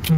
Hey,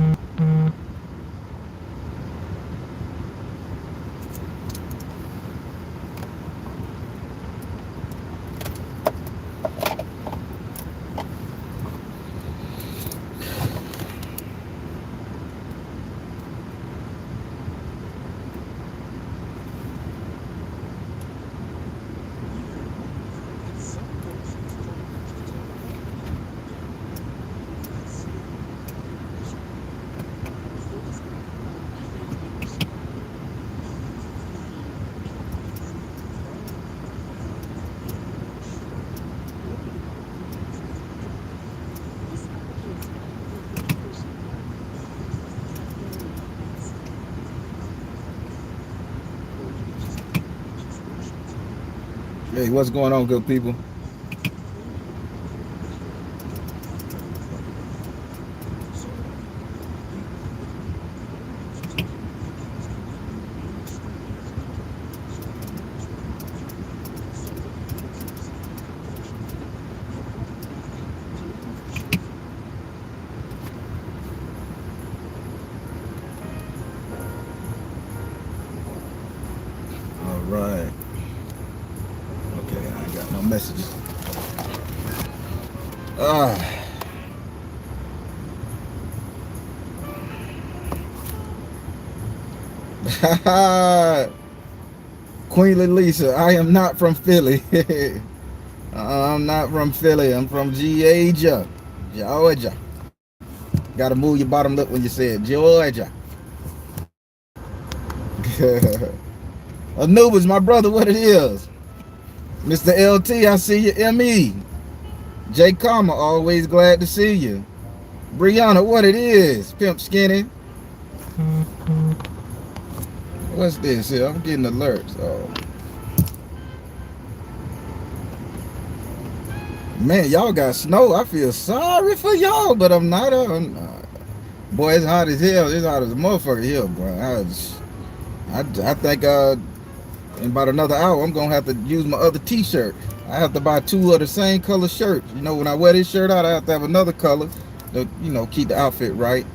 what's going on, good people? All right. Okay, I ain't got no messages. Ah, Queen Lisa, I am not from Philly. I'm not from Philly. I'm from Georgia. Georgia. Got to move your bottom lip when you say it. Georgia. Anubis, my brother, what it is. Mr. LT, I see you. ME. Jay Karma, always glad to see you. Brianna, what it is. Pimp Skinny. What's this here? I'm getting alerts. Oh, man, y'all got snow. I feel sorry for y'all, but I'm not. Boy, it's hot as hell. It's hot as a motherfucker here, boy. I think in about another hour, I'm gonna have to use my other T-shirt. I have to buy two of the same color shirts. You know, when I wear this shirt out, I have to have another color to, keep the outfit right.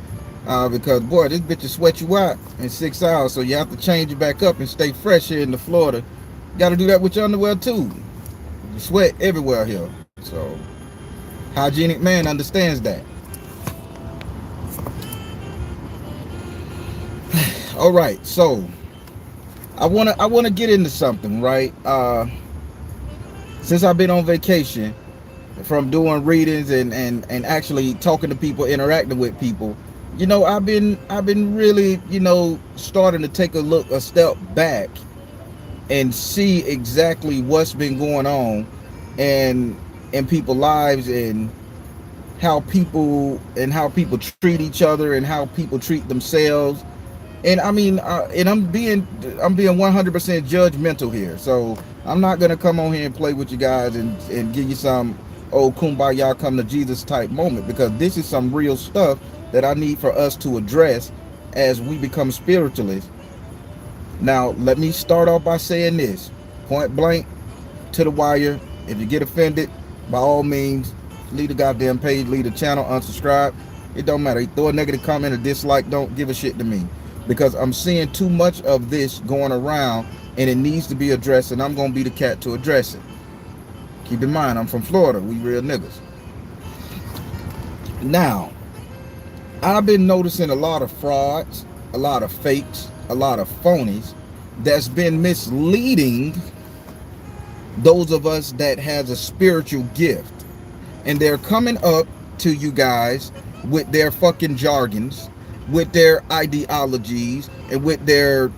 Because boy, this bitch will sweat you out in 6 hours, so you have to change it back up and stay fresh here in the Florida. Got to do that with your underwear too. You sweat everywhere here, so hygienic man understands that. All right, so I wanna get into something, right? Since I've been on vacation, from doing readings and actually talking to people, interacting with people, I've been really, starting to take a step back and see exactly what's been going on and in people's lives and how people treat each other and how people treat themselves. And I mean, and I'm being 100% judgmental here. So I'm not gonna come on here and play with you guys and give you some old kumbaya come to Jesus type moment, because this is some real stuff that I need for us to address as we become spiritualists. Now, let me start off by saying this, point blank, to the wire. If you get offended, by all means, leave the goddamn page, leave the channel, unsubscribe. It don't matter. Throw a negative comment or dislike. Don't give a shit to me, because I'm seeing too much of this going around and it needs to be addressed, and I'm gonna be the cat to address it. Keep in mind, I'm from Florida. We real niggas. Now, I've been noticing a lot of frauds, a lot of fakes, a lot of phonies that's been misleading those of us that has a spiritual gift. And they're coming up to you guys with their fucking jargons, with their ideologies, and with their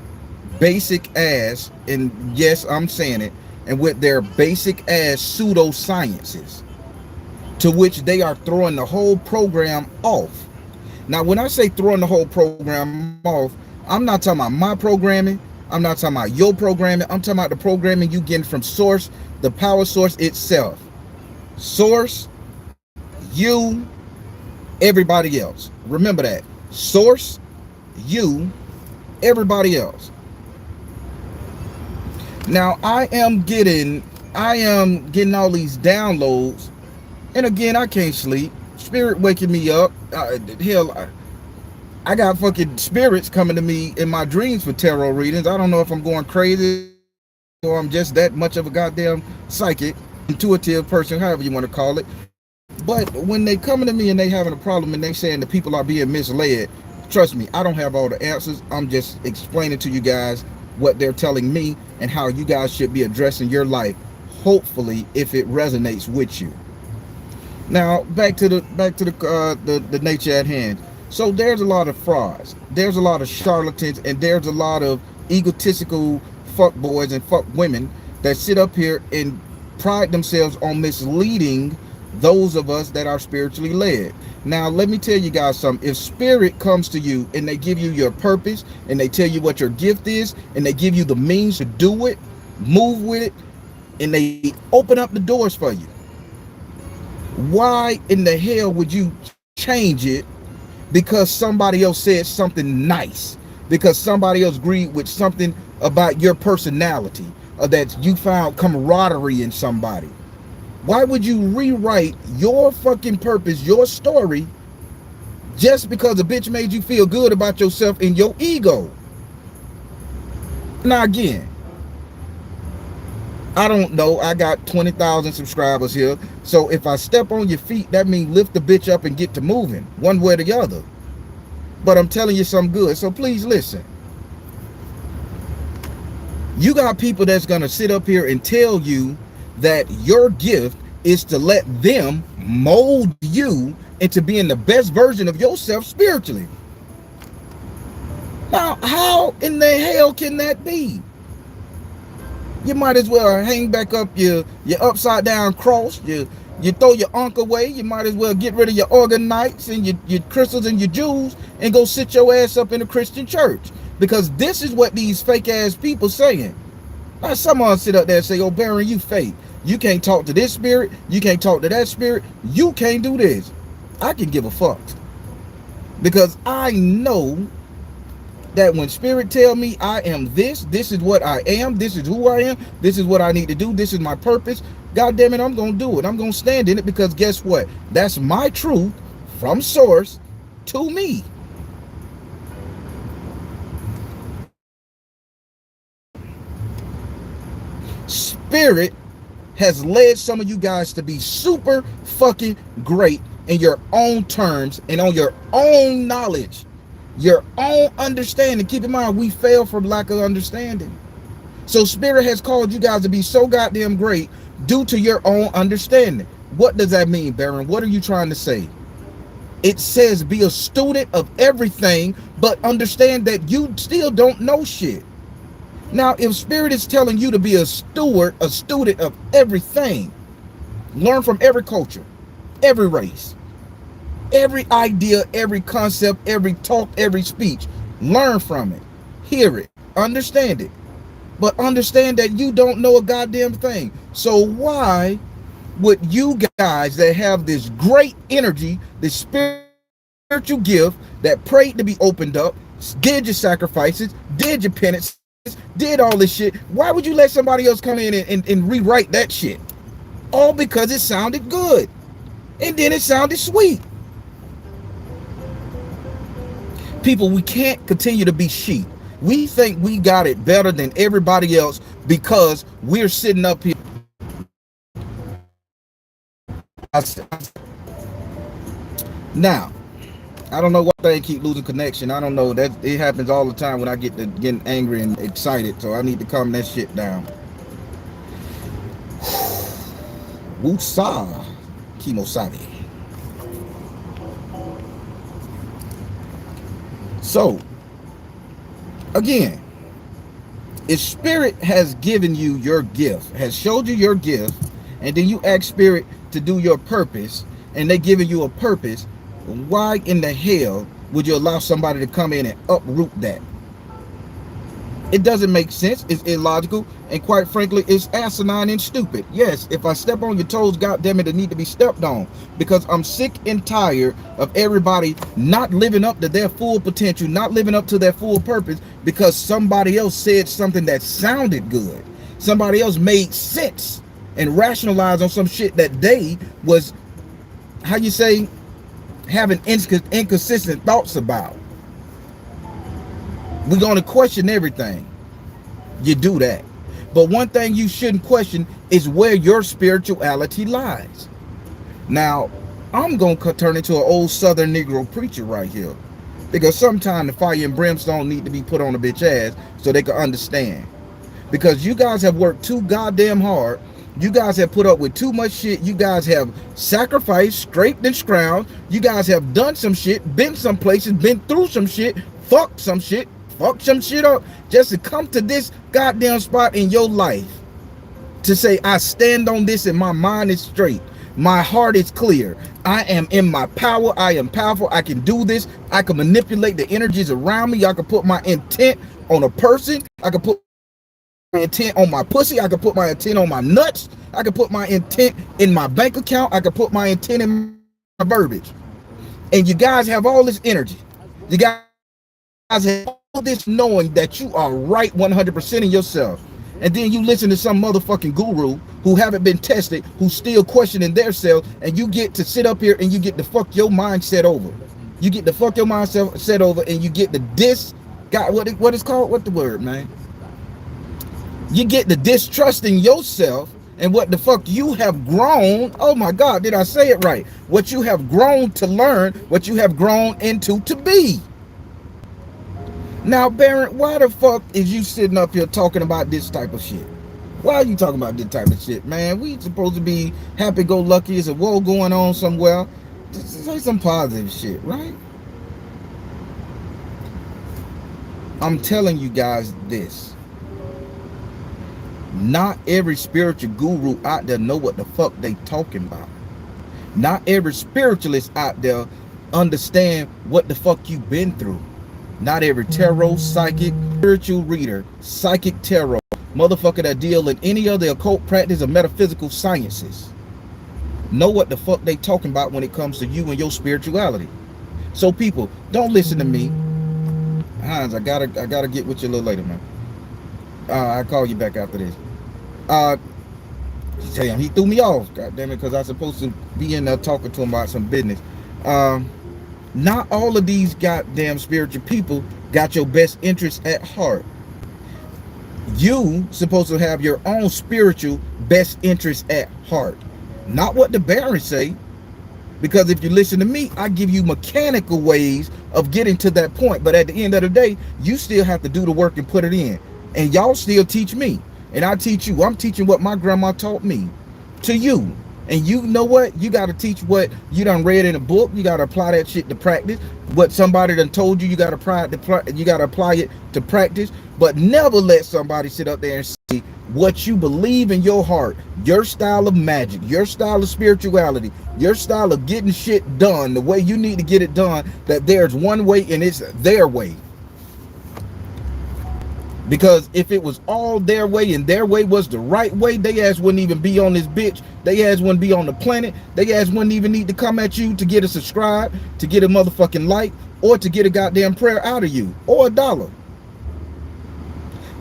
basic ass, and yes, I'm saying it, and with their basic ass pseudosciences, to which they are throwing the whole program off. Now, when I say throwing the whole program off, I'm not talking about my programming. I'm not talking about your programming. I'm talking about the programming you getting from source, the power source itself. Source, you, everybody else. Remember that. Source, you, everybody else. Now, I am getting all these downloads, and again, I can't sleep. Spirit waking me up. Hell, I got fucking spirits coming to me in my dreams for tarot readings. I don't know if I'm going crazy or I'm just that much of a goddamn psychic, intuitive person, however you want to call it. But when they coming to me and they having a problem and they saying the people are being misled, trust me, I don't have all the answers. I'm just explaining to you guys what they're telling me and how you guys should be addressing your life, hopefully, if it resonates with you. Now back to the nature at hand. So there's a lot of frauds, there's a lot of charlatans, and there's a lot of egotistical fuck boys and fuck women that sit up here and pride themselves on misleading those of us that are spiritually led. Now let me tell you guys something. If spirit comes to you and they give you your purpose and they tell you what your gift is and they give you the means to do it, move with it, and they open up the doors for you, why in the hell would you change it because somebody else said something nice, because somebody else agreed with something about your personality, or that you found camaraderie in somebody? Why would you rewrite your fucking purpose, your story, just because a bitch made you feel good about yourself and your ego? Now again, I don't know. I got 20,000 subscribers here. So if I step on your feet, that means lift the bitch up and get to moving, one way or the other. But I'm telling you something good. So please listen. You got people that's going to sit up here and tell you that your gift is to let them mold you into being the best version of yourself spiritually. Now, how in the hell can that be? You might as well hang back up your upside down cross. You throw your ankh away. You might as well get rid of your organites and your crystals and your jewels and go sit your ass up in a Christian church. Because this is what these fake ass people saying. Now someone sit up there and say, oh, Baron, you fake. You can't talk to this spirit. You can't talk to that spirit. You can't do this. I can give a fuck. Because I know that when spirit tell me I am this is what I am, this is who I am, this is what I need to do, this is my purpose, god damn it, I'm gonna do it. I'm gonna stand in it, because guess what? That's my truth from source to me. Spirit has led some of you guys to be super fucking great in your own terms and on your own knowledge, your own understanding. Keep in mind, we fail from lack of understanding. So spirit has called you guys to be so goddamn great due to your own understanding. What does that mean, Baron? What are you trying to say? It says be a student of everything, but understand that you still don't know shit. Now, if spirit is telling you to be a student of everything, learn from every culture, every race, every idea, every concept, every talk, every speech, learn from it, hear it, understand it, but understand that you don't know a goddamn thing. So why would you guys that have this great energy, this spiritual gift, that prayed to be opened up, did your sacrifices, did your penance, did all this shit, why would you let somebody else come in and rewrite that shit? All because it sounded good, and then it sounded sweet. People, we can't continue to be sheep. We think we got it better than everybody else because we're sitting up here. Now, I don't know why they keep losing connection. I don't know. That it happens all the time when I get to getting angry and excited. So I need to calm that shit down. Wusa Kimosabi. So, again, if spirit has given you your gift, has showed you your gift, and then you ask spirit to do your purpose, and they giving you a purpose, why in the hell would you allow somebody to come in and uproot that? It doesn't make sense. It's illogical, and quite frankly, it's asinine and stupid. Yes, if I step on your toes, goddamn it, need to be stepped on, because I'm sick and tired of everybody not living up to their full potential, not living up to their full purpose, because somebody else said something that sounded good. Somebody else made sense and rationalized on some shit that they was, how you say, having inconsistent thoughts about. We're going to question everything. You do that. But one thing you shouldn't question is where your spirituality lies. Now, I'm going to turn into an old Southern Negro preacher right here. Because sometimes the fire and brimstone need to be put on a bitch ass so they can understand. Because you guys have worked too goddamn hard. You guys have put up with too much shit. You guys have sacrificed, scraped and scrounged. You guys have done some shit, been some places, been through some shit, fucked some shit up just to come to this goddamn spot in your life to say, I stand on this and my mind is straight. My heart is clear. I am in my power. I am powerful. I can do this. I can manipulate the energies around me. I can put my intent on a person. I can put my intent on my pussy. I can put my intent on my nuts. I can put my intent in my bank account. I can put my intent in my verbiage. And you guys have all this energy. You guys have all this knowing that you are right 100% in yourself. And then you listen to some motherfucking guru who haven't been tested, who's still questioning their self, and you get to sit up here and you get to fuck your mindset over. You get to fuck your mindset over, and you get the what is called? What the word, man? You get the distrusting yourself and what the fuck you have grown. Oh my God, did I say it right? What you have grown to learn, what you have grown into to be. Now, Baron, why the fuck is you sitting up here talking about this type of shit? Why are you talking about this type of shit, man? We supposed to be happy-go-lucky. There's a war going on somewhere. Just say some positive shit, right? I'm telling you guys this. Not every spiritual guru out there know what the fuck they talking about. Not every spiritualist out there understand what the fuck you've been through. Not every tarot, psychic, spiritual reader, psychic tarot, motherfucker that deal in any other occult practice or metaphysical sciences know what the fuck they talking about when it comes to you and your spirituality. So people, don't listen to me. Hans, I gotta get with you a little later, man. I'll call you back after this. Damn, he threw me off, goddamn it, because I was supposed to be in there talking to him about some business. Not all of these goddamn spiritual people got your best interest at heart. You supposed to have your own spiritual best interest at heart. Not what the Barons say. Because if you listen to me, I give you mechanical ways of getting to that point. But at the end of the day, you still have to do the work and put it in. And y'all still teach me. And I teach you. I'm teaching what my grandma taught me to you. And you know what? You got to teach what you done read in a book. You got to apply that shit to practice. What somebody done told you, you got to apply it to practice. But never let somebody sit up there and say what you believe in your heart, your style of magic, your style of spirituality, your style of getting shit done, the way you need to get it done, that there's one way and it's their way. Because if it was all their way and their way was the right way, they ass wouldn't even be on this bitch. They ass wouldn't be on the planet. They ass wouldn't even need to come at you to get a subscribe, to get a motherfucking like, or to get a goddamn prayer out of you, or $1.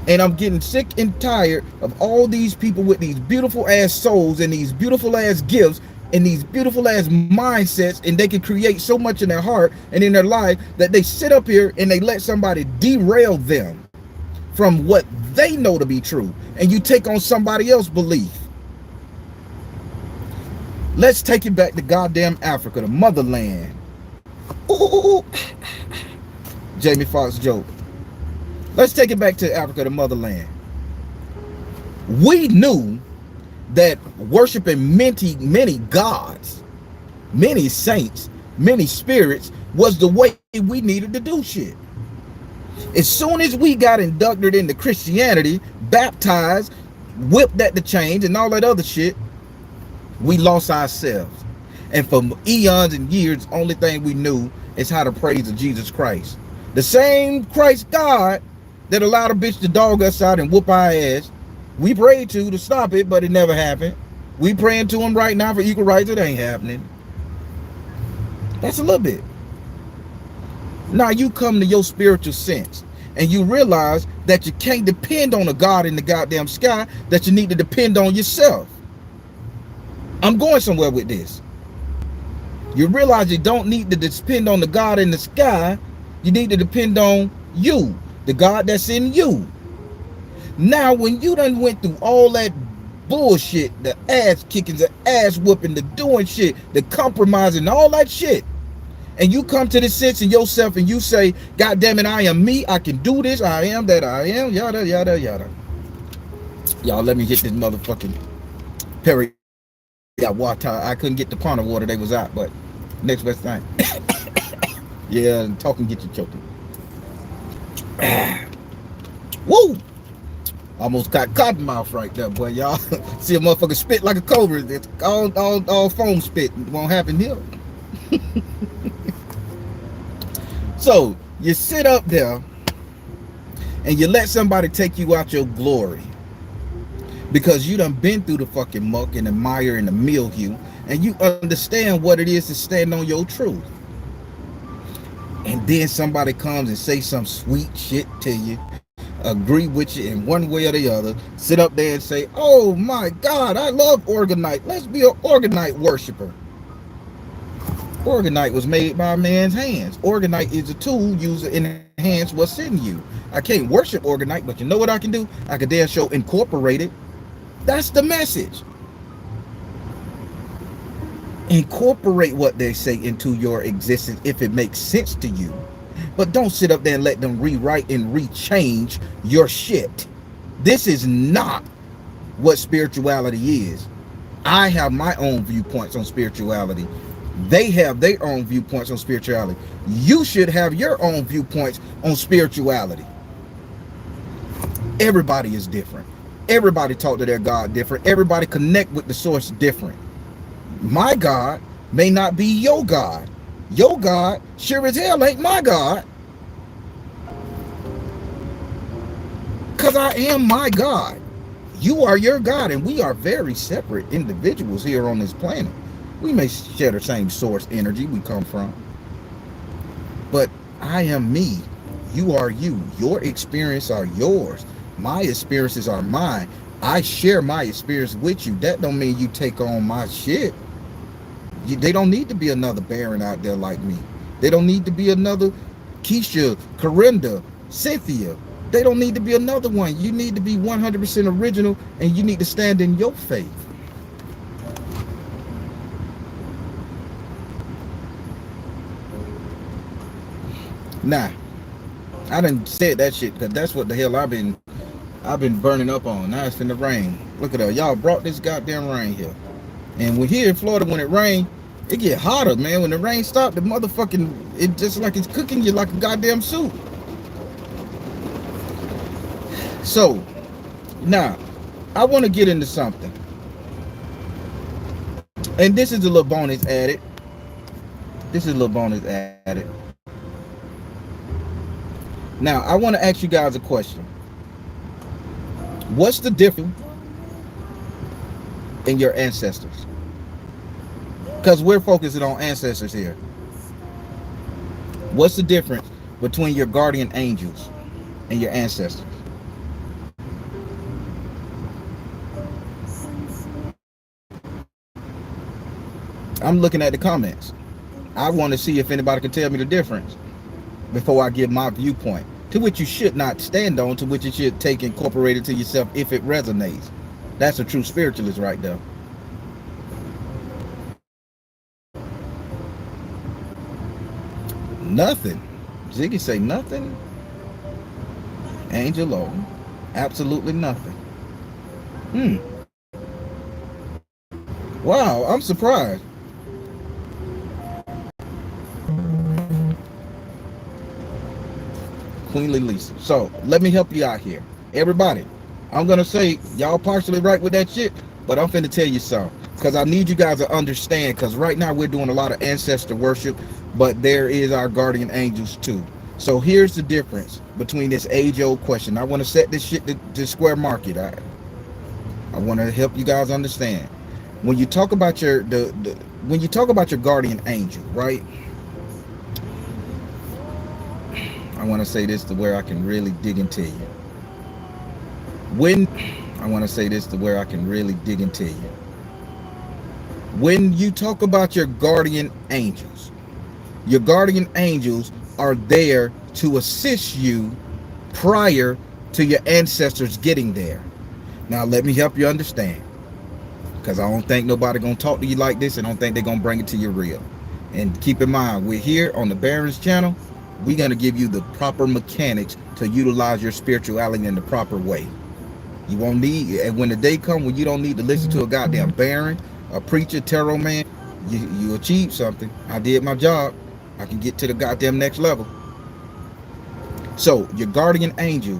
And I'm getting sick and tired of all these people with these beautiful ass souls and these beautiful ass gifts and these beautiful ass mindsets, and they can create so much in their heart and in their life that they sit up here and they let somebody derail them from what they know to be true, and you take on somebody else's belief. Let's take it back to goddamn Africa, the motherland. Ooh. Jamie Foxx joke. Let's take it back to Africa, the motherland. We knew that worshiping many gods, many saints, many spirits was the way we needed to do shit. As soon as we got inducted into Christianity, baptized, whipped at the chains and all that other shit, we lost ourselves. And for eons and years, only thing we knew is how to praise Jesus Christ. The same Christ God that allowed a bitch to dog us out and whoop our ass, we prayed to stop it, but it never happened. We praying to him right now for equal rights. It ain't happening. That's a little bit. Now you come to your spiritual sense and you realize that you can't depend on a God in the goddamn sky, that you need to depend on yourself. I'm going somewhere with this. You realize you don't need to depend on the God in the sky. You need to depend on you. The God that's in you. Now, when you done went through all that bullshit, the ass kicking, the ass whooping, the doing shit, the compromising, all that shit, and you come to the sense in yourself and you say, God damn it, I am me, I can do this, I am that I am, yada, yada, yada. Y'all, let me hit this motherfucking Perry water. I couldn't get the pond of water, they was out, but next best thing. Yeah, talking get you choking. Woo! Almost got cotton mouth right there, boy, y'all. See a motherfucker spit like a cobra. It's all foam spit. It won't happen here. So, you sit up there and you let somebody take you out your glory because you done been through the fucking muck and the mire and the mildew, and you understand what it is to stand on your truth. And then somebody comes and say some sweet shit to you, agree with you in one way or the other, sit up there and say, oh my God, I love Organite. Let's be an Organite worshiper. Organite was made by man's hands. Organite is a tool used to enhance what's in you. I can't worship Organite, but you know what I can do? I can damn sure incorporate it. That's the message. Incorporate what they say into your existence if it makes sense to you. But don't sit up there and let them rewrite and rechange your shit. This is not what spirituality is. I have my own viewpoints on spirituality. They have their own viewpoints on spirituality. You should have your own viewpoints on spirituality. Everybody is different. Everybody talk to their God different. Everybody connect with the source different. My God may not be your God. Your God sure as hell ain't my God. Because I am my God. You are your God, and we are very separate individuals here on this planet. We may share the same source energy we come from. But I am me. You are you. Your experiences are yours. My experiences are mine. I share my experience with you. That don't mean you take on my shit. They don't need to be another Baron out there like me. They don't need to be another Keisha, Corinda, Cynthia. They don't need to be another one. You need to be 100% original, and you need to stand in your faith. Nah, I done said that shit because that's what the hell I've been burning up on. Now it's finna rain. Look at that. Y'all brought this goddamn rain here. And when here in Florida, when it rains, it get hotter, man. When the rain stops, the motherfucking, it just like it's cooking you like a goddamn soup. So, now, I want to get into something. And this is a little bonus added. This is a little bonus added. Now, I want to ask you guys a question. What's the difference in your ancestors? Because we're focusing on ancestors here. What's the difference between your guardian angels and your ancestors? I'm looking at the comments. I want to see if anybody can tell me the difference before I give my viewpoint, to which you should not stand on, to which you should take incorporated to yourself if it resonates. That's a true spiritualist right there. Nothing. Ziggy say nothing. Angelo, absolutely nothing. Wow, I'm surprised. Queenly Lisa. So let me help you out here. Everybody, I'm gonna say y'all partially right with that shit, but I'm finna tell you something. Because I need you guys to understand, because right now we're doing a lot of ancestor worship, but there is our guardian angels too. So here's the difference between this age-old question. I want to set this shit to square market. I want to help you guys understand. When you talk about your when you talk about your guardian angel, right? I want to say this to where I can really dig into you. When you talk about your guardian angels are there to assist you prior to your ancestors getting there. Now, let me help you understand, because I don't think nobody gonna talk to you like this, and I don't think they're gonna bring it to you real. And keep in mind, we're here on the Barron's channel. We're gonna give you the proper mechanics to utilize your spirituality in the proper way. You won't need, and when the day comes when you don't need to listen to a goddamn Baron, a preacher, tarot man, you achieve something. I did my job. I can get to the goddamn next level. So your guardian angel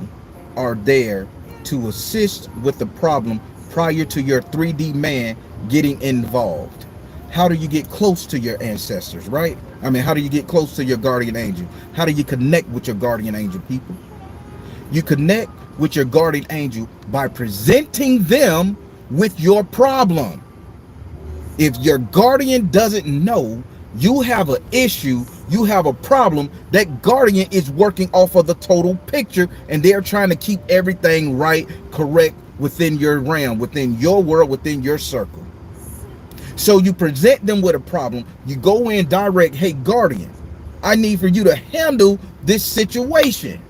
are there to assist with the problem prior to your 3D man getting involved. How do you get close to your ancestors, right? I mean, how do you get close to your guardian angel? How do you connect with your guardian angel, people? You connect with your guardian angel by presenting them with your problem. If your guardian doesn't know you have an issue, you have a problem, that guardian is working off of the total picture, and they're trying to keep everything right, correct within your realm, within your world, within your circle. So you present them with a problem. You go in direct, hey, guardian, I need for you to handle this situation.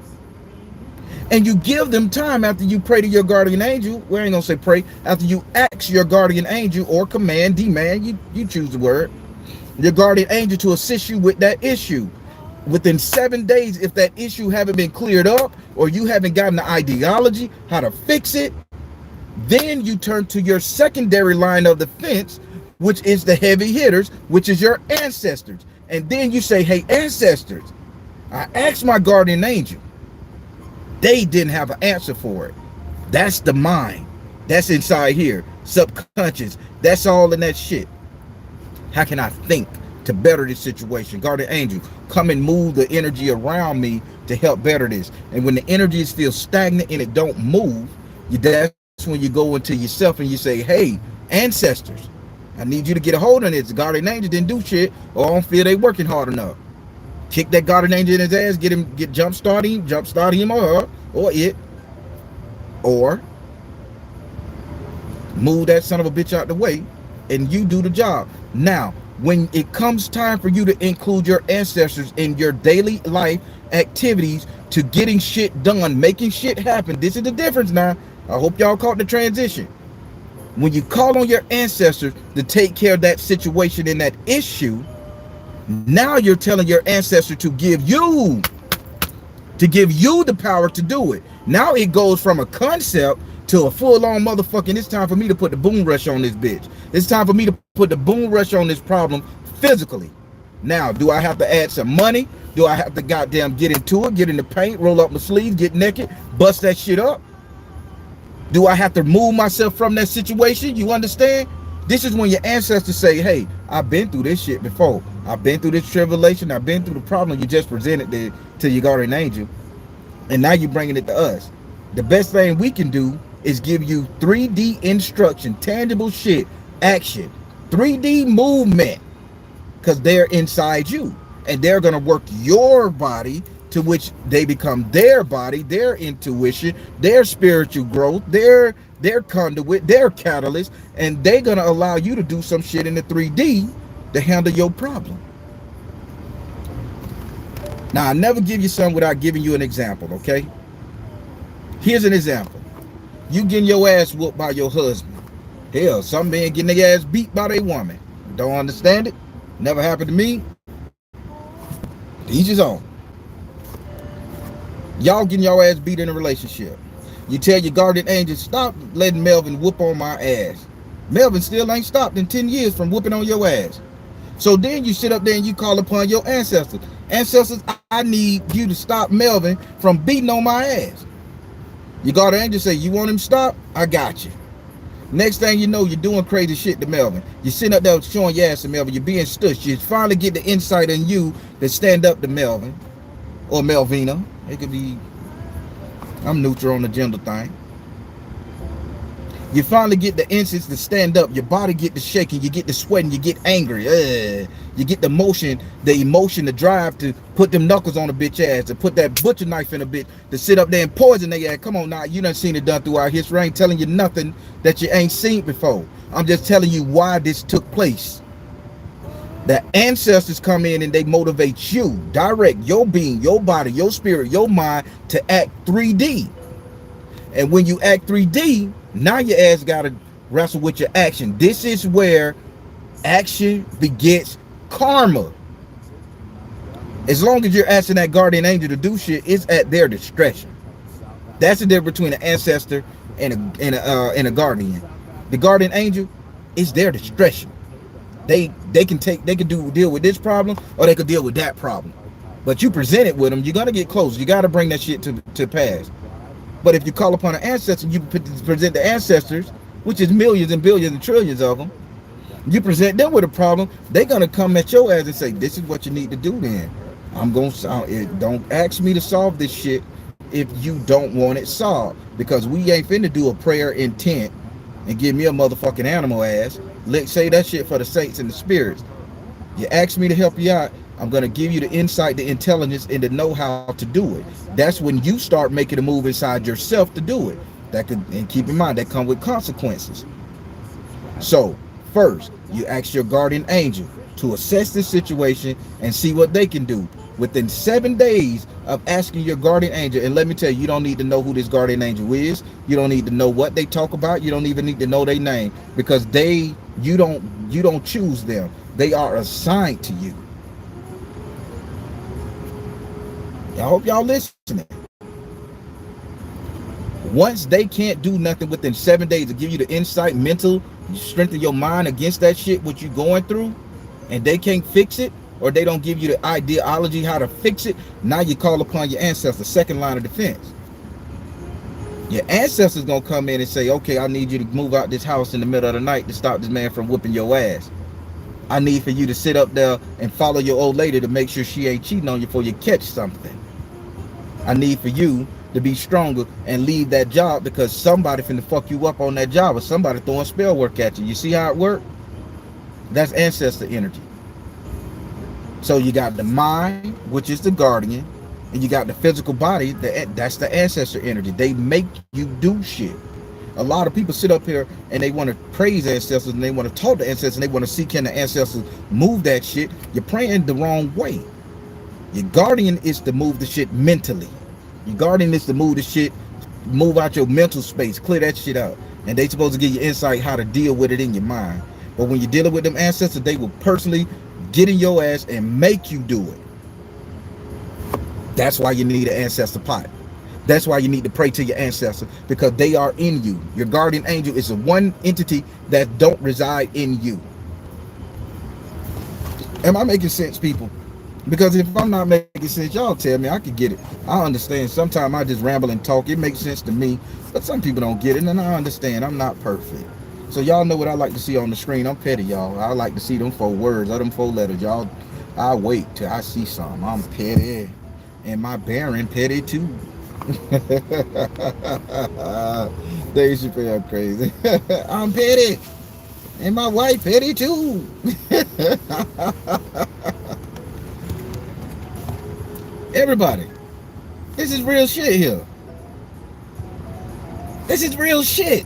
And you give them time after you pray to your guardian angel. We ain't gonna say pray. After you ask your guardian angel, or command, demand, you choose the word, your guardian angel to assist you with that issue. Within 7 days, if that issue haven't been cleared up, or you haven't gotten the ideology, how to fix it, then you turn to your secondary line of defense, which is the heavy hitters, which is your ancestors. And then you say, hey, ancestors, I asked my guardian angel. They didn't have an answer for it. That's the mind. That's inside here. Subconscious. That's all in that shit. How can I think to better this situation? Guardian angel, come and move the energy around me to help better this. And when the energy is still stagnant and it don't move, that's when you go into yourself and you say, hey, ancestors, I need you to get a hold on this. The guardian angel didn't do shit, or I don't feel they working hard enough. Kick that guardian angel in his ass, get jumpstart him or her, or it, or move that son of a bitch out the way, and you do the job. Now, when it comes time for you to include your ancestors in your daily life activities to getting shit done, making shit happen, this is the difference now. I hope y'all caught the transition. When you call on your ancestors to take care of that situation and that issue, now you're telling your ancestor to give you the power to do it. Now it goes from a concept to a full-on motherfucking, it's time for me to put the boom rush on this bitch. It's time for me to put the boom rush on this problem physically. Now, do I have to add some money? Do I have to goddamn get into it, get in the paint, roll up my sleeves, get naked, bust that shit up? Do I have to move myself from that situation? You understand? This is when your ancestors say, hey, I've been through this shit before. I've been through this tribulation. I've been through the problem you just presented to your guardian angel. And now you're bringing it to us. The best thing we can do is give you 3D instruction, tangible shit, action, 3D movement, because they're inside you. And they're going to work your body, to which they become their body, their intuition, their spiritual growth, their conduit, their catalyst, and they're going to allow you to do some shit in the 3D to handle your problem. Now, I never give you something without giving you an example, okay? Here's an example. You getting your ass whooped by your husband. Hell, some men getting their ass beat by their woman. Don't understand it. Never happened to me. Each his own. Y'all getting your ass beat in a relationship. You tell your guardian angel, stop letting Melvin whoop on my ass. Melvin still ain't stopped in 10 years from whooping on your ass. So then you sit up there and you call upon your ancestors. Ancestors, I need you to stop Melvin from beating on my ass. Your guardian angel say, you want him to stop? I got you. Next thing you know, you're doing crazy shit to Melvin. You're sitting up there showing your ass to Melvin. You're being stushed. You finally get the insight in you to stand up to Melvin or Melvina. It could be, I'm neutral on the gender thing. You finally get the insights to stand up. Your body get to shaking. You get to sweating. You get angry. You get the emotion, the drive to put them knuckles on a bitch ass, to put that butcher knife in a bitch, to sit up there and poison their ass. Come on now, you done seen it done throughout history. I ain't telling you nothing that you ain't seen before. I'm just telling you why this took place. The ancestors come in and they motivate you, direct your being, your body, your spirit, your mind to act 3D. And when you act 3D, now your ass gotta wrestle with your action. This is where action begets karma. As long as you're asking that guardian angel to do shit, it's at their discretion. That's the difference between an ancestor and a guardian. The guardian angel is their discretion. They can deal with this problem, or they could deal with that problem. But you present it with them, you're gonna get close. You gotta bring that shit to pass. But if you call upon an ancestor, you present the ancestors, which is millions and billions and trillions of them. You present them with a problem, they're gonna come at your ass and say, "This is what you need to do." Then don't ask me to solve this shit if you don't want it solved, because we ain't finna do a prayer intent and give me a motherfucking animal ass. Let's say that shit for the saints and the spirits. You ask me to help you out, I'm gonna give you the insight, the intelligence, and the know-how to do it. That's when you start making a move inside yourself to do it. And keep in mind that come with consequences. So first, you ask your guardian angel to assess this situation and see what they can do. Within 7 days of asking your guardian angel, and let me tell you, you don't need to know who this guardian angel is. You don't need to know what they talk about. You don't even need to know their name, because you don't choose them. They are assigned to you. I hope y'all listening. Once they can't do nothing within 7 days to give you the insight, mental, you strengthen your mind against that shit, what you going through, and they can't fix it, or they don't give you the ideology how to fix it, now you call upon your ancestors, second line of defense. Your ancestors gonna come in and say, "Okay, I need you to move out this house in the middle of the night to stop this man from whooping your ass. I need for you to sit up there and follow your old lady to make sure she ain't cheating on you before you catch something. I need for you to be stronger and leave that job because somebody finna fuck you up on that job, or somebody throwing spell work at you." You see how it works? That's ancestor energy. So you got the mind, which is the guardian, and you got the physical body, that's the ancestor energy. They make you do shit. A lot of people sit up here and they want to praise ancestors and they want to talk to ancestors and they want to see, can the ancestors move that shit? You're praying the wrong way. Your guardian is to move the shit mentally. Your guardian is to move the shit, move out your mental space, clear that shit out. And they supposed to give you insight how to deal with it in your mind. But when you're dealing with them ancestors, they will personally get in your ass and make you do it. That's why you need an ancestor pot. That's why you need to pray to your ancestor, because they are in you. Your guardian angel is the one entity that don't reside in you. Am I making sense, people? Because if I'm not making sense, y'all tell me. I can get it. I understand. Sometimes I just ramble and talk. It makes sense to me, but some people don't get it, and I understand. I'm not perfect. So y'all know what I like to see on the screen. I'm petty, y'all. I like to see them 4 words or them 4 letters, y'all. I wait till I see something. I'm petty, and my Baron petty too. Dave Chappelle crazy. I'm petty, and my wife petty too. Everybody, this is real shit here. This is real shit.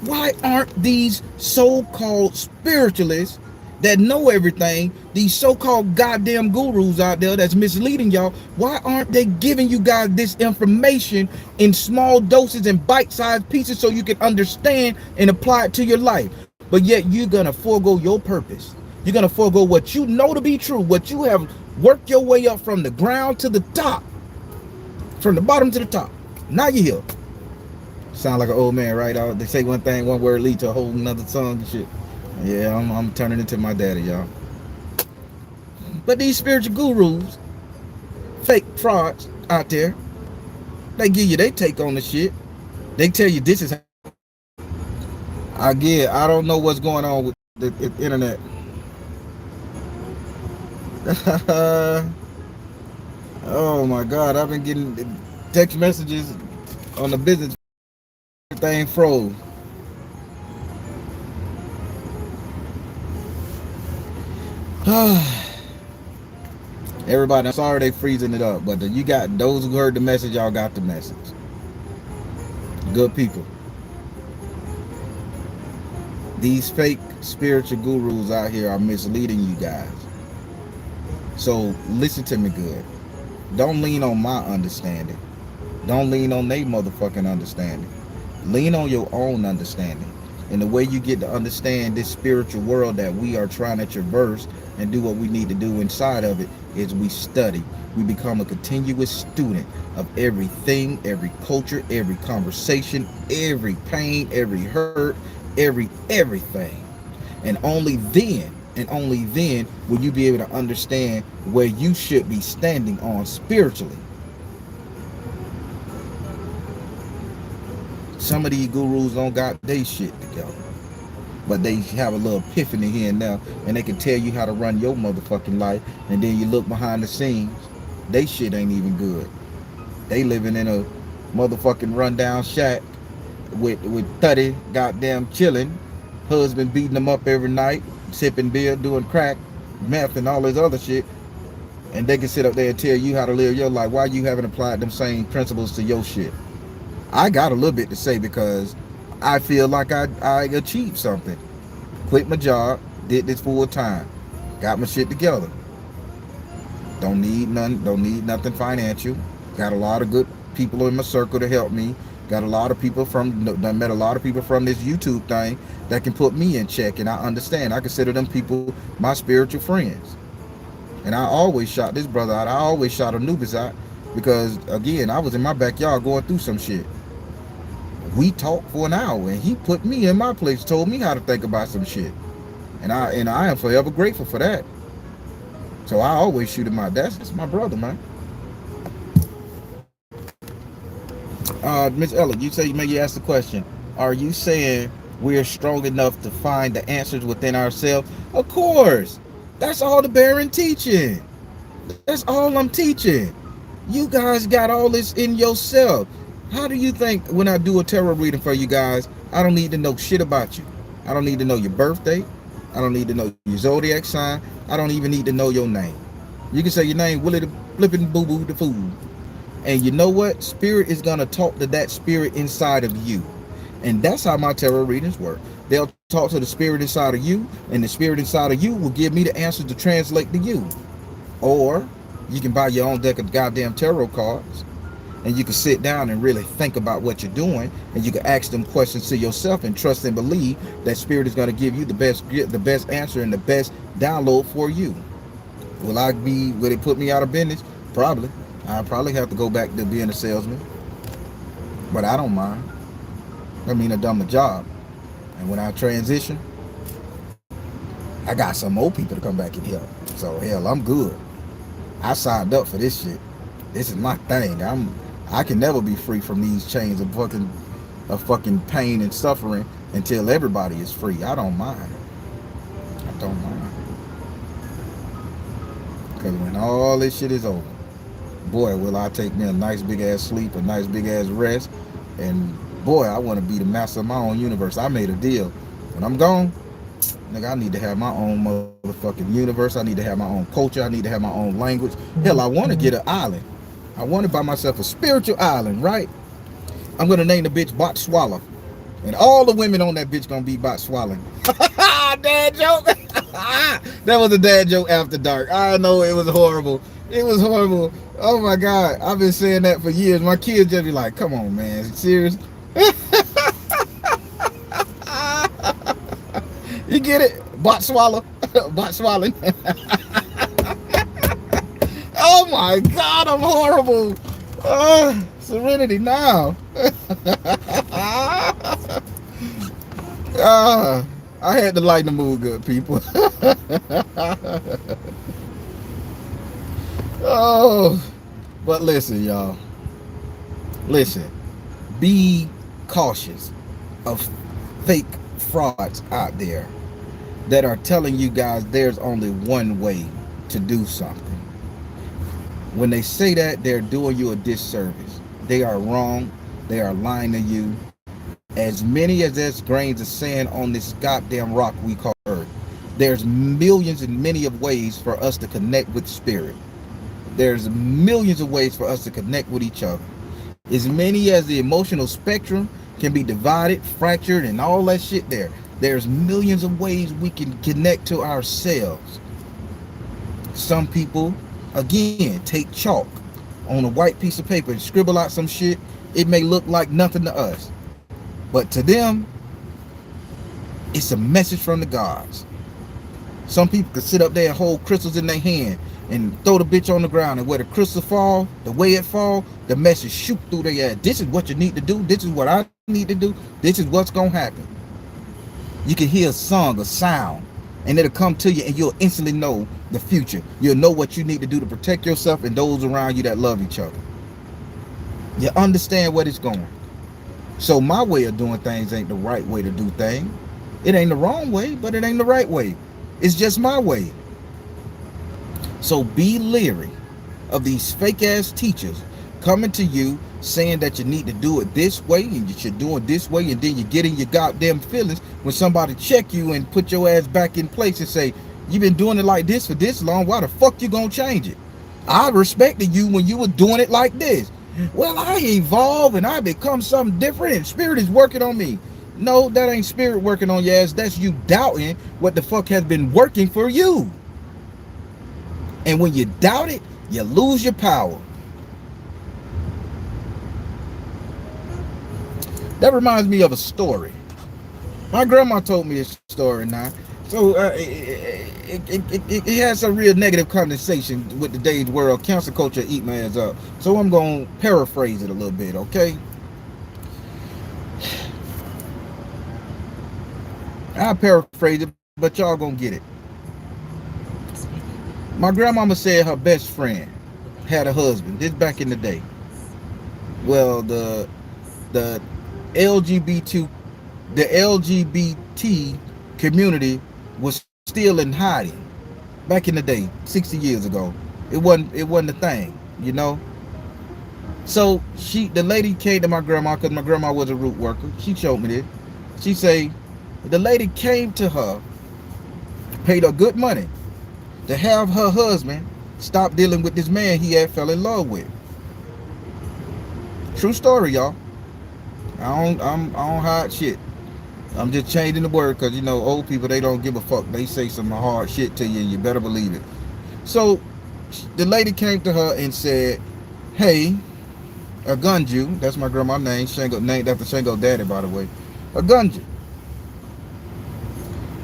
Why aren't these so-called spiritualists that know everything, these so-called goddamn gurus out there that's misleading y'all, why aren't they giving you guys this information in small doses and bite-sized pieces so you can understand and apply it to your life? But yet you're gonna forego your purpose. You're gonna forego what you know to be true, what you have worked your way up from the ground to the top, from the bottom to the top. Now you're here. Sound like an old man, right? They say one thing, one word lead to a whole nother song and shit. Yeah, I'm turning into my daddy, y'all. But these spiritual gurus, fake frauds out there, they give you their take on the shit. They tell you this is how. I don't know what's going on with the internet. Oh my God, I've been getting text messages on the business. Everything froze. Everybody, I'm sorry they freezing it up, but you got those who heard the message, y'all got the message. Good people. These fake spiritual gurus out here are misleading you guys. So listen to me good. Don't lean on my understanding. Don't lean on their motherfucking understanding. Lean on your own understanding. And the way you get to understand this spiritual world that we are trying to traverse and do what we need to do inside of it is we study. We become a continuous student of everything, every culture, every conversation, every pain, every hurt, everything. And only then will you be able to understand where you should be standing on spiritually. Some of these gurus don't got their shit together, but they have a little epiphany here and there, and they can tell you how to run your motherfucking life. And then you look behind the scenes, they shit ain't even good. They living in a motherfucking rundown shack with 30 goddamn chilling, husband beating them up every night, sipping beer, doing crack, meth, and all this other shit. And they can sit up there and tell you how to live your life. Why you haven't applied them same principles to your shit? I got a little bit to say because I feel like I achieved something. Quit my job, did this full time, got my shit together. Don't need nothing financial. Got a lot of good people in my circle to help me. Got a lot of people met a lot of people from this YouTube thing that can put me in check, and I understand. I consider them people my spiritual friends. And I always shot this brother out. I always shot Anubis out because, again, I was in my backyard going through some shit. We talked for an hour, and he put me in my place, told me how to think about some shit. And I am forever grateful for that. So I always shoot him out. That's my brother, man. Miss Ella, you say maybe you asked the question. Are you saying we're strong enough to find the answers within ourselves? Of course. That's all the Baron teaching. That's all I'm teaching. You guys got all this in yourself. How do you think when I do a tarot reading for you guys, I don't need to know shit about you? I don't need to know your birthday. I don't need to know your zodiac sign. I don't even need to know your name. You can say your name, Willie the Flippin' Boo Boo the Fool. And you know what? Spirit is going to talk to that spirit inside of you. And that's how my tarot readings work. They'll talk to the spirit inside of you, and the spirit inside of you will give me the answers to translate to you. Or you can buy your own deck of goddamn tarot cards, and you can sit down and really think about what you're doing, and you can ask them questions to yourself and trust and believe that spirit is going to give you the best answer and the best download for you. Will it put me out of business? Probably. I probably have to go back to being a salesman, but I don't mind. I mean, I've done my job, and when I transition, I got some more people to come back and help. So hell, I'm good. I signed up for this shit. This is my thing. I can never be free from these chains of fucking pain and suffering until everybody is free. I don't mind. I don't mind. Because when all this shit is over, boy, will I take me a nice big ass sleep, a nice big ass rest, and boy, I want to be the master of my own universe. I made a deal. When I'm gone, nigga, I need to have my own motherfucking universe. I need to have my own culture. I need to have my own language. Hell, I want to get an island. I want to buy myself a spiritual island, right? I'm going to name the bitch Botswala. And all the women on that bitch going to be Botswala. Dad joke. That was a dad joke after dark. I know it was horrible. It was horrible. Oh my God. I've been saying that for years. My kids just be like, come on, man. Serious? You get it? Botswala. Botswala. Oh my God, I'm horrible. Serenity now. I had to lighten the mood, good people. Oh, but listen, y'all. Listen, be cautious of fake frauds out there that are telling you guys there's only one way to do something. When they say that, they're doing you a disservice. They are wrong. They are lying to you. As many as there's grains of sand on this goddamn rock we call Earth, there's millions and many of ways for us to connect with spirit. There's millions of ways for us to connect with each other. As many as the emotional spectrum can be divided, fractured, and all that shit there. There's millions of ways we can connect to ourselves. Some people, again, take chalk on a white piece of paper and scribble out some shit. It may look like nothing to us, but to them, it's a message from the gods. Some people could sit up there and hold crystals in their hand and throw the bitch on the ground, and where the crystal fall, the way it fall, the message shoot through their head. This is what you need to do. This is what I need to do. This is what's gonna happen. You can hear a song, a sound, and it'll come to you, and you'll instantly know the future. You'll know what you need to do to protect yourself and those around you that love each other. You understand where it's going. So my way of doing things ain't the right way to do things. It ain't the wrong way, but it ain't the right way. It's just my way. So be leery of these fake ass teachers coming to you saying that you need to do it this way and you should do it this way, and then you get in your goddamn feelings when somebody check you and put your ass back in place and say, you've been doing it like this for this long, why the fuck you gonna change it? I respected you when you were doing it like this. Well, I evolve and I become something different and spirit is working on me. No, that ain't spirit working on your ass. That's you doubting what the fuck has been working for you. And when you doubt it, you lose your power. That reminds me of a story. My grandma told me this story now. So it has some real negative connotation with today's world. Cancel culture eat my ass up. So I'm going to paraphrase it a little bit, okay? I'll paraphrase it, but y'all gonna get it. My grandmama said her best friend had a husband. This back in the day. Well, the LGBT community was still in hiding back in the day, 60 years ago. It wasn't a thing, you know. So the lady came to my grandma, because my grandma was a root worker. She showed me this. She say the lady came to her, paid her good money to have her husband stop dealing with this man he had fell in love with. True story, y'all. I don't hide shit. I'm just changing the word, because you know old people, they don't give a fuck. They say some hard shit to you and you better believe it. So the lady came to her and said, hey, Agunju, that's my grandma's name, Shango, named after Shango daddy, by the way. Agunju,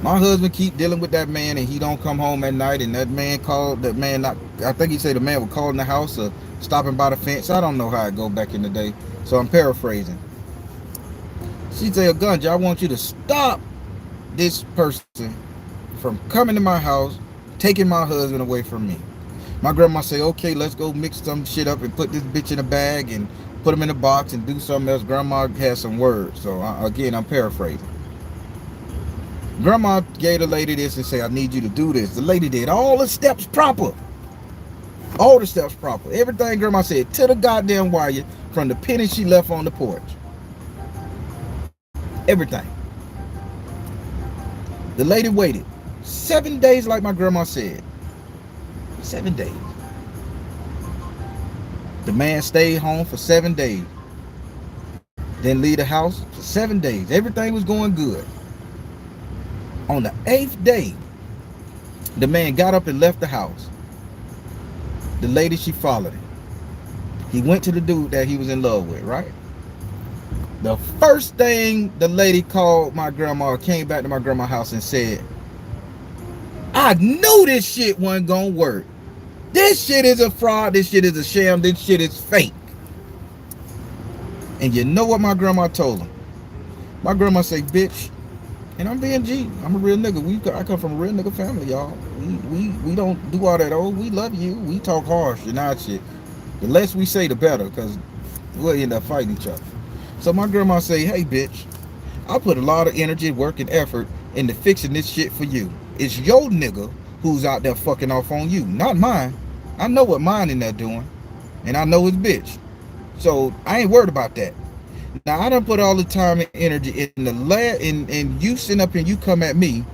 my husband keep dealing with that man and he don't come home at night, and that man called, that man, not, I think he said the man was calling the house or stopping by the fence. I don't know how it go back in the day, so I'm paraphrasing. She said, Gunja, I want you to stop this person from coming to my house, taking my husband away from me. My grandma said, okay, let's go mix some shit up and put this bitch in a bag and put him in a box and do something else. Grandma had some words. So again, I'm paraphrasing. Grandma gave the lady this and said, I need you to do this. The lady did all the steps proper. All the steps proper. Everything Grandma said to the goddamn wire, from the penny she left on the porch. Everything. The lady waited 7 days, like my grandma said. 7 days. The man stayed home for 7 days. Didn't leave the house for 7 days. Everything was going good. On the 8th day, the man got up and left the house. The lady, she followed him. He went to the dude that he was in love with, right? The first thing the lady called my grandma, came back to my grandma's house and said, I knew this shit wasn't gonna work. This shit is a fraud. This shit is a sham. This shit is fake. And you know what my grandma told him? My grandma say, bitch, and I'm being G. I'm a real nigga. I come from a real nigga family, y'all. We don't do all that. Oh, we love you. We talk harsh and all shit. The less we say, the better, because we'll end up fighting each other. So my grandma say, hey, bitch, I put a lot of energy, work, and effort into fixing this shit for you. It's your nigga who's out there fucking off on you, not mine. I know what mine in there doing, and I know his bitch. So I ain't worried about that. Now, I done put all the time and energy in and you sit up and you come at me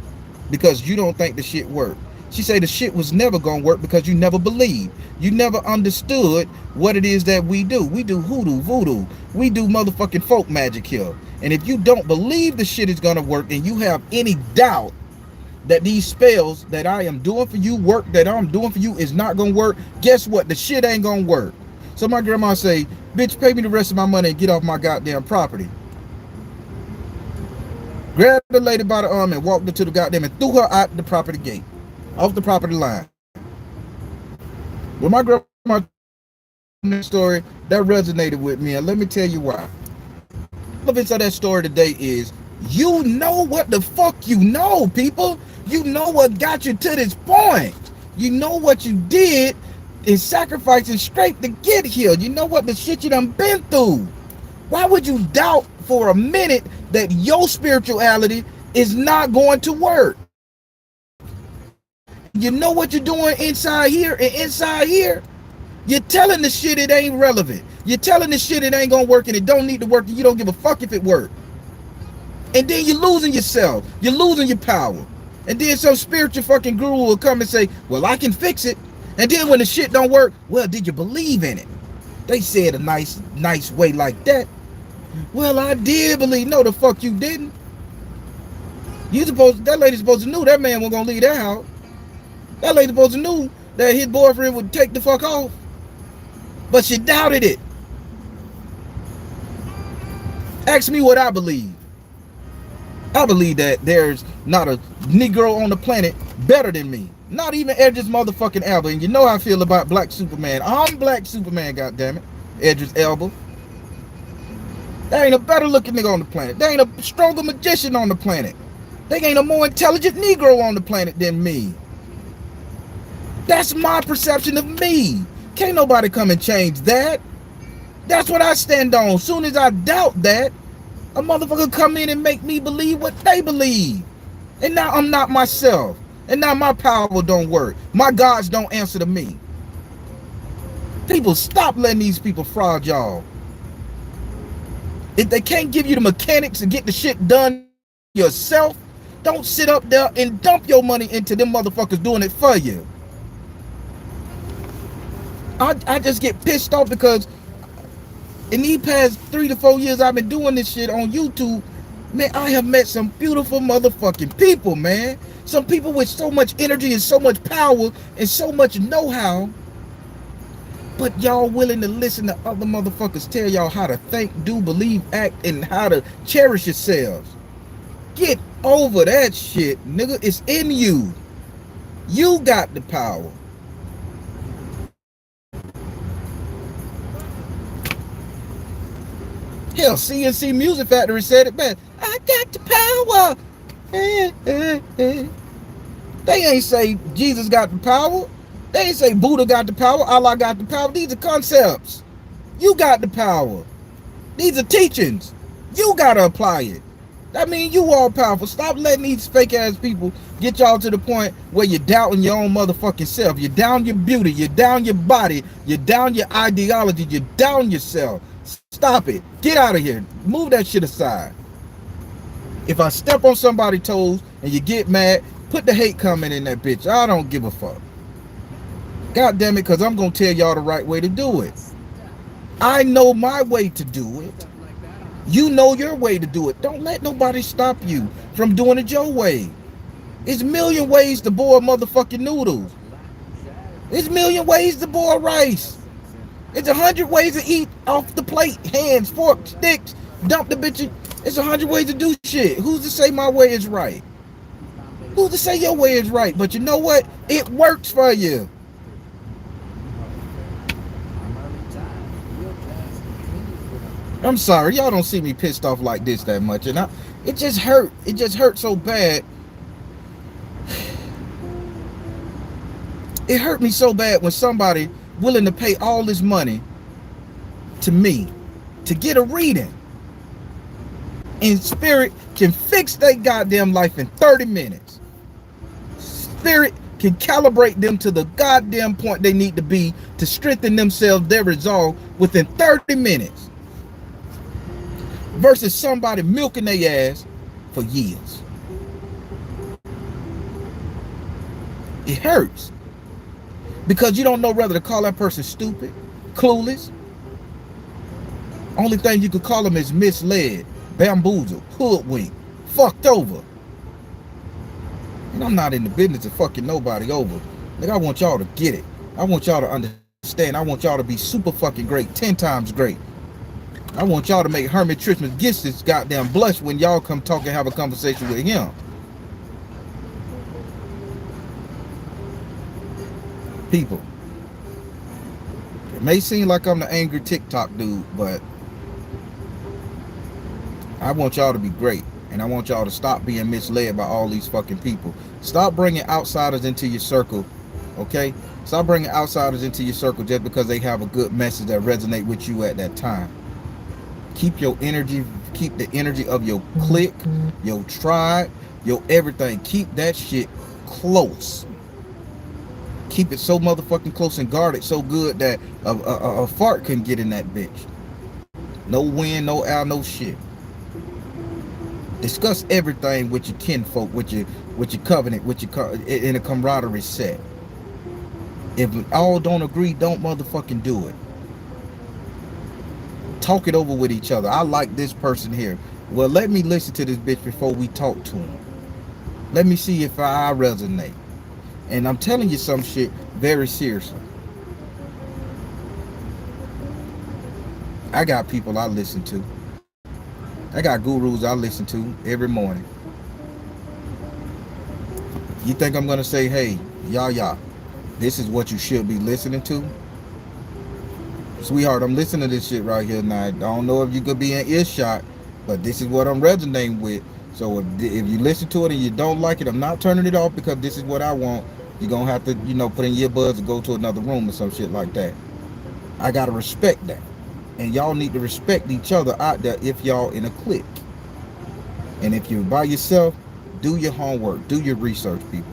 because you don't think the shit worked. She say the shit was never gonna work because you never believed. You never understood what it is that we do. We do hoodoo, voodoo. We do motherfucking folk magic here. And if you don't believe the shit is gonna work and you have any doubt that these spells that I am doing for you, work that I'm doing for you is not gonna work, guess what? The shit ain't gonna work. So my grandma say, bitch, pay me the rest of my money and get off my goddamn property. Grabbed the lady by the arm and walked her to the goddamn and threw her out the property gate, off the property line. When my grandma told me the story, that resonated with me, and let me tell you why. The relevance of that story today is, you know what the fuck you know, people. You know what got you to this point. You know what you did is sacrifice and scrape to get here. You know what the shit you done been through. Why would you doubt for a minute that your spirituality is not going to work? You know what you're doing inside here and inside here? You're telling the shit it ain't relevant. You're telling the shit it ain't gonna work and it don't need to work and you don't give a fuck if it works. And then you're losing yourself. You're losing your power. And then some spiritual fucking guru will come and say, well, I can fix it. And then when the shit don't work, well, did you believe in it? They said a nice way like that. Well, I did believe. No, the fuck you didn't. That lady supposed to knew that man wasn't gonna leave that house. That lady supposed to knew that his boyfriend would take the fuck off. But she doubted it. Ask me what I believe. I believe that there's not a Negro on the planet better than me. Not even Idris motherfucking Elba. And you know how I feel about Black Superman. I'm Black Superman, goddammit. Idris Elba. There ain't a better looking nigga on the planet. There ain't a stronger magician on the planet. There ain't a more intelligent Negro on the planet than me. That's my perception of me. Can't nobody come and change that. That's what I stand on. Soon as I doubt that, a motherfucker come in and make me believe what they believe. And now I'm not myself. And now my power don't work. My gods don't answer to me. People, stop letting these people fraud y'all. If they can't give you the mechanics to get the shit done yourself, don't sit up there and dump your money into them motherfuckers doing it for you. I just get pissed off because in these past 3 to 4 years I've been doing this shit on YouTube, man, I have met some beautiful motherfucking people, man. Some people with so much energy and so much power and so much know-how. But y'all willing to listen to other motherfuckers tell y'all how to think, do, believe, act, and how to cherish yourselves. Get over that shit, nigga. It's in you. You got the power. Hell, CNC Music Factory said it best. I got the power. They ain't say Jesus got the power. They ain't say Buddha got the power. Allah got the power. These are concepts. You got the power. These are teachings. You gotta apply it. That means you all powerful. Stop letting these fake ass people get y'all to the point where you're doubting your own motherfucking self. You're down your beauty. You're down your body. You're down your ideology. You're down yourself. Stop it. Get out of here. Move that shit aside. If I step on somebody's toes and you get mad, put the hate comment in that bitch. I don't give a fuck. God damn it, because I'm going to tell y'all the right way to do it. I know my way to do it. You know your way to do it. Don't let nobody stop you from doing it your way. There's a million ways to boil motherfucking noodles. There's a million ways to boil rice. It's 100 ways to eat off the plate. Hands, forks, sticks, dump the bitch. It's 100 ways to do shit. Who's to say my way is right? Who's to say your way is right? But you know what? It works for you. I'm sorry, y'all don't see me pissed off like this that much, and it just hurt. It just hurt so bad. It hurt me so bad when somebody willing to pay all this money to me to get a reading, and spirit can fix their goddamn life in 30 minutes. Spirit can calibrate them to the goddamn point they need to be to strengthen themselves, their resolve within 30 minutes. Versus somebody milking their ass for years. It hurts. Because you don't know whether to call that person stupid, clueless. Only thing you could call them is misled. bamboozled, hoodwinked, fucked over. And I'm not in the business of fucking nobody over. Like, I want y'all to get it. I want y'all to understand. I want y'all to be super fucking great, 10 times great. I want y'all to make Herman Trismegistus this goddamn blush when y'all come talk and have a conversation with him. People, it may seem like I'm the angry TikTok dude, but I want y'all to be great. And I want y'all to stop being misled by all these fucking people. Stop bringing outsiders into your circle, okay? Stop bringing outsiders into your circle just because they have a good message that resonate with you at that time. Keep your energy, keep the energy of your clique, your tribe, your everything. Keep that shit close. Keep it so motherfucking close and guarded so good that a fart can get in that bitch. No wind, no air, no shit. Discuss everything with your kinfolk, with your covenant, with your in a camaraderie set. If we all don't agree, don't motherfucking do it. Talk it over with each other. I like this person here. Well, let me listen to this bitch before we talk to him. Let me see if I resonate. And I'm telling you some shit very seriously. I got people I listen to. I got gurus I listen to every morning. You think I'm going to say, hey, y'all, this is what you should be listening to? Sweetheart, I'm listening to this shit right here now. I don't know if you could be in earshot, but this is what I'm resonating with. So if you listen to it and you don't like it, I'm not turning it off because this is what I want. You're going to have to, put in your earbuds and go to another room or some shit like that. I got to respect that. And y'all need to respect each other out there if y'all in a clique. And if you're by yourself, do your homework. Do your research, people.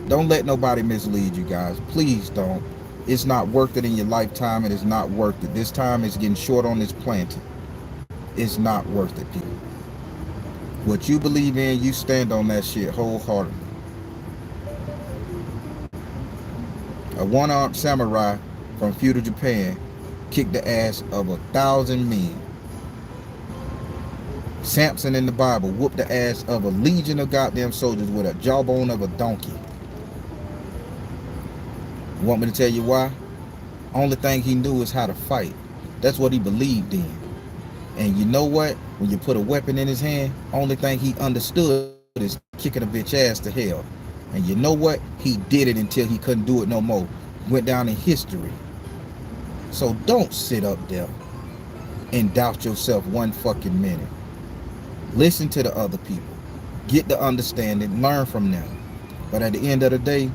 Don't let nobody mislead you guys. Please don't. It's not worth it in your lifetime. It is not worth it. This time is getting short on this planet. It's not worth it, people. What you believe in, you stand on that shit wholeheartedly. A one-armed samurai from feudal Japan kicked the ass of 1,000 men. Samson in the Bible whooped the ass of a legion of goddamn soldiers with a jawbone of a donkey. Want me to tell you why? Only thing he knew is how to fight. That's what he believed in. And you know what? When you put a weapon in his hand, only thing he understood is kicking a bitch ass to hell. And you know what? He did it until he couldn't do it no more. Went down in history. So don't sit up there and doubt yourself one fucking minute. Listen to the other people. Get the understanding. Learn from them. But at the end of the day,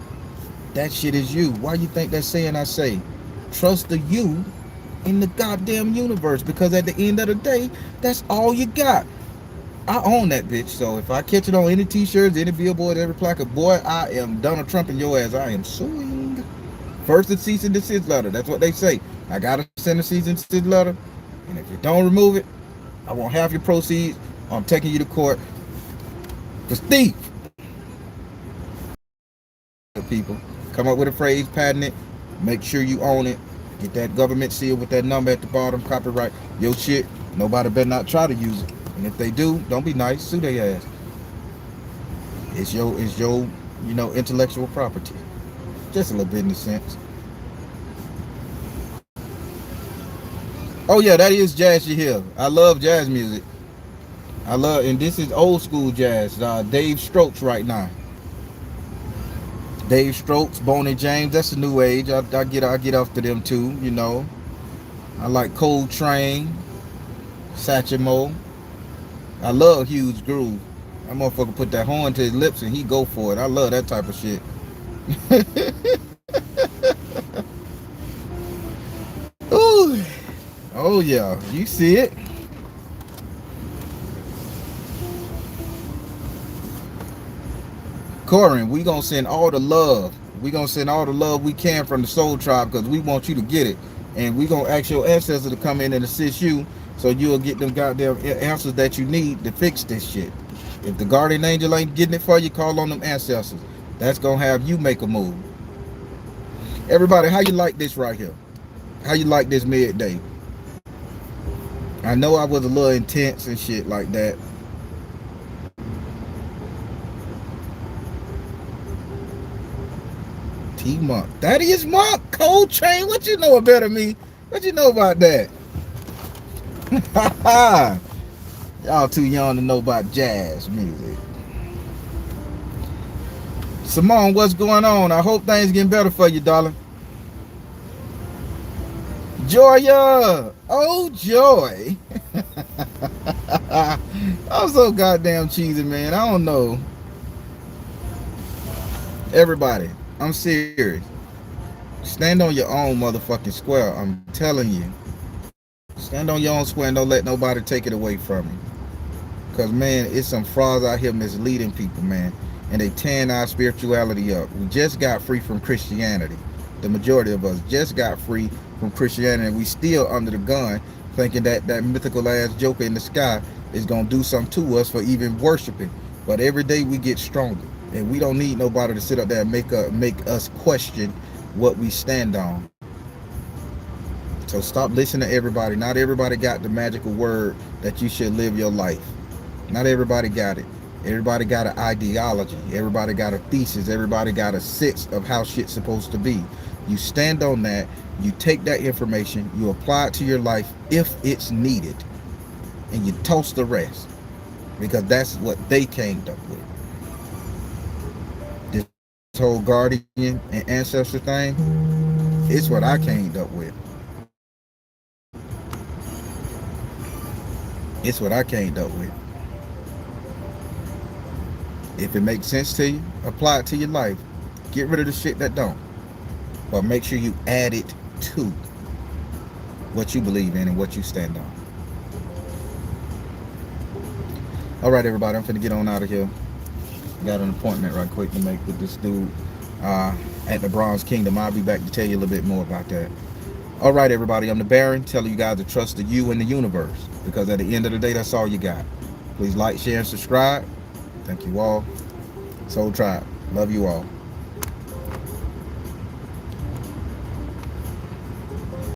that shit is you. Why you think that saying I say? Trust the you in the goddamn universe. Because at the end of the day, that's all you got. I own that bitch. So if I catch it on any t-shirts, any billboard, every placard, boy, I am Donald Trump in your ass. I am suing. First and cease and desist letter. That's what they say. I gotta send a cease and desist letter. And if you don't remove it, I want half your proceeds. I'm taking you to court for thief. People, come up with a phrase, patent it, make sure you own it, get that government seal with that number at the bottom, copyright your shit. Nobody better not try to use it. And if they do, don't be nice, sue their ass. It's your intellectual property. Just a little business sense. Oh yeah, that is jazz you hear. I love jazz music. And this is old school jazz. Dave Strokes right now. Dave Strokes, Boney James, that's the new age. I get off to them too, I like Coltrane, Satchmo. I love Hughes Groove. That motherfucker put that horn to his lips and he go for it. I love that type of shit. Ooh. Oh yeah, you see it. Corin, we gonna send all the love. We gonna send all the love we can from the Soul Tribe because we want you to get it. And we gonna ask your ancestors to come in and assist you so you'll get them goddamn answers that you need to fix this shit. If the guardian angel ain't getting it for you, call on them ancestors. That's gonna have you make a move. Everybody, how you like this right here? How you like this midday? I know I was a little intense and shit like that. T-Monk. That is Monk. Coltrane. What you know about me? What you know about that? Y'all too young to know about jazz music. Simone, what's going on? I hope things getting better for you, darling. Joya. Oh, Joy. I'm so goddamn cheesy, man. I don't know. Everybody, I'm serious. Stand on your own motherfucking square. I'm telling you. Stand on your own square and don't let nobody take it away from you. Because, man, it's some frauds out here misleading people, man. And they tearing our spirituality up. We just got free from Christianity. The majority of us just got free from Christianity. And we still under the gun thinking that that mythical ass joker in the sky is going to do something to us for even worshiping. But every day we get stronger. And we don't need nobody to sit up there and make us question what we stand on. So stop listening to everybody. Not everybody got the magical word that you should live your life. Not everybody got it. Everybody got an ideology. Everybody got a thesis. Everybody got a sense of how shit's supposed to be. You stand on that. You take that information. You apply it to your life if it's needed. And you toss the rest. Because that's what they came up with. This whole guardian and ancestor thing, it's what I came up with. It's what I came up with. If it makes sense to you, apply it to your life. Get rid of the shit that don't. But make sure you add it to what you believe in and what you stand on. All right, everybody, I'm finna get on out of here. Got an appointment right quick to make with this dude at the Bronze Kingdom. I'll be back to tell you a little bit more about that. All right, everybody, I'm the Baron, telling you guys to trust the you and the universe, because at the end of the day, that's all you got. Please like, share, and subscribe. Thank you all. Soul Tribe. Love you all.